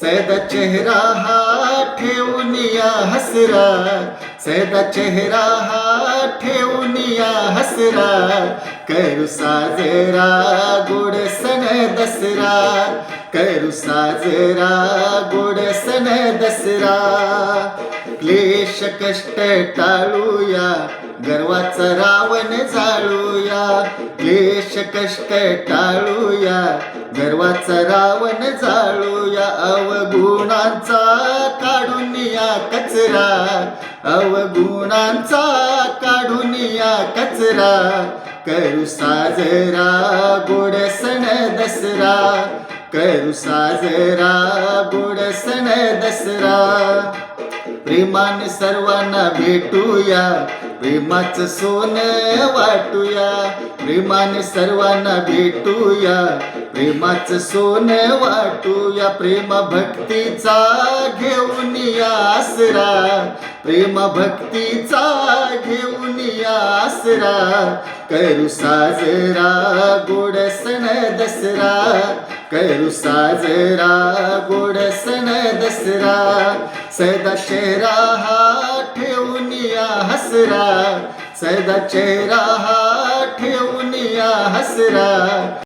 सैदा चेहरा हा ठेवून या हसरा, सैदा चेहरा हा ठेवून या हसरा, करू साजरा गोड सण दसरा, करू साजरा गोड सण दसरा. क्लेश कष्ट टाळूया, गर्वाचा रावण जाळूया, क्लेश कष्ट टाळूया, गर्वाचा रावण जाळूया. अवगुणांचा काढून या कचरा, अवगुणांचा काढून या कचरा, करू साजरा गोड सण दसरा, करू साजरा गोड सण दसरा. प्रेमाने सर्वांना भेटूया, प्रेमाचं सोनं वाटूया, प्रेमाने सर्वांना भेटूया, प्रेमाचं सोनं वाटूया. प्रेम भक्तीचा घेऊन या आसरा, प्रेम भक्तीचा घेऊन या आसरा, करू साजरा गोड सण दसरा, करू साजरा गोड सण दसरा. सैदा चेहरा हा ठेवून या हसरा, सैदा चेहरा हा ठेवून या हसरा.